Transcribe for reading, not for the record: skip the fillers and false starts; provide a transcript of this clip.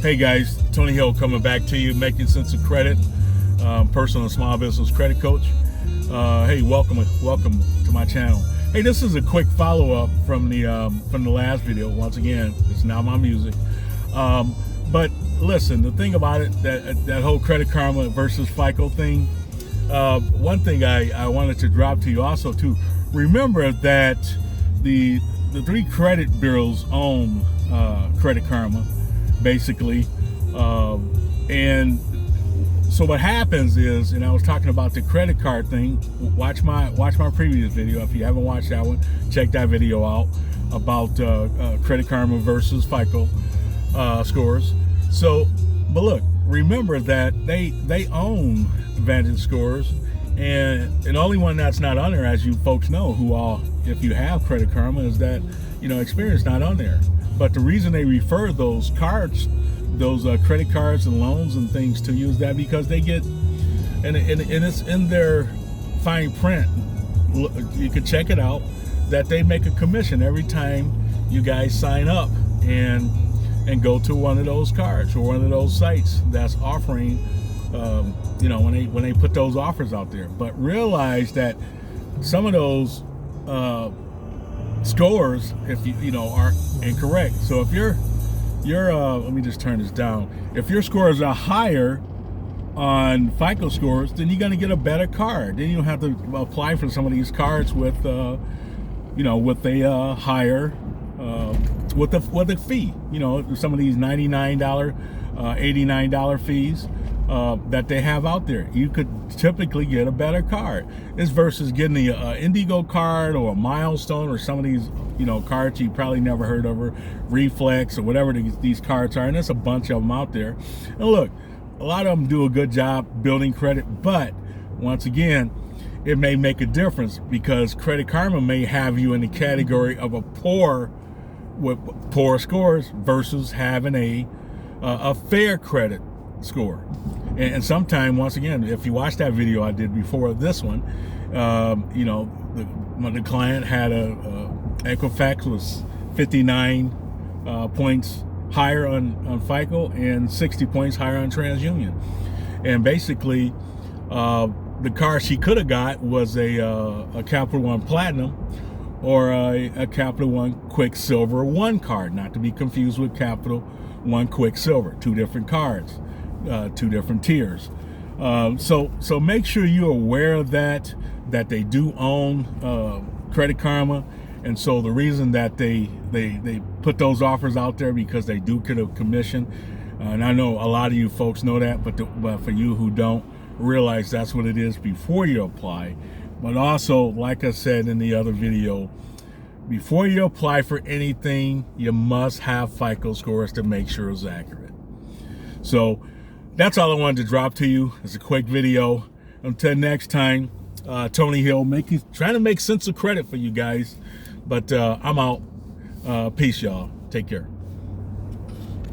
Hey guys, Tony Hill coming back to you, making sense of credit, personal and small business credit coach. Hey, welcome to my channel. Hey, this is a quick follow-up from the last video. Once again, it's not my music, but listen, the thing about it, that whole Credit Karma versus Fico thing. One thing I wanted to drop to you also too. Remember that the three credit bureaus own Credit Karma, basically, and so what happens is, and I was talking about the credit card thing. Watch my previous video. If you haven't watched that one, check that video out about Credit Karma versus Fico scores. So, but look, remember that they own Vantage scores, and the only one that's not on there, as you folks know, if you have Credit Karma, is that Experian's not on there. But the reason they refer those cards, those credit cards and loans and things to you, is that because they get, and it's in their fine print, you can check it out, that they make a commission every time you guys sign up and go to one of those cards or one of those sites that's offering, when they put those offers out there. But realize that some of those scores, if you are incorrect. So if you're let me just turn this down. If your scores are higher on Fico scores, then you're going to get a better card. Then you don't have to apply for some of these cards with with a higher with a fee. Some of these $99, $89 fees that they have out there. You could typically get a better card. This versus getting the Indigo card or a Milestone or some of these cards you probably never heard of, or Reflex or whatever these cards are, and there's a bunch of them out there. And look, a lot of them do a good job building credit, but once again, it may make a difference because Credit Karma may have you in the category of a poor scores versus having a fair credit score. And sometime, once again, if you watch that video I did before this one, the client had Equifax was 59 points higher on Fico and 60 points higher on Transunion. And basically, the card she could have got was a Capital One Platinum or a Capital One Quicksilver 1 card, not to be confused with Capital One Quicksilver. Two different cards, two different tiers. So make sure you're aware of that they do own Credit Karma. And so the reason that they put those offers out there, because they do get a commission. And I know a lot of you folks know that, but for you who don't, realize that's what it is before you apply. But also, like I said in the other video, before you apply for anything, you must have Fico scores to make sure it's accurate. So that's all I wanted to drop to you. It's a quick video. Until next time, Tony Hill, trying to make sense of credit for you guys. But I'm out. Peace, y'all. Take care.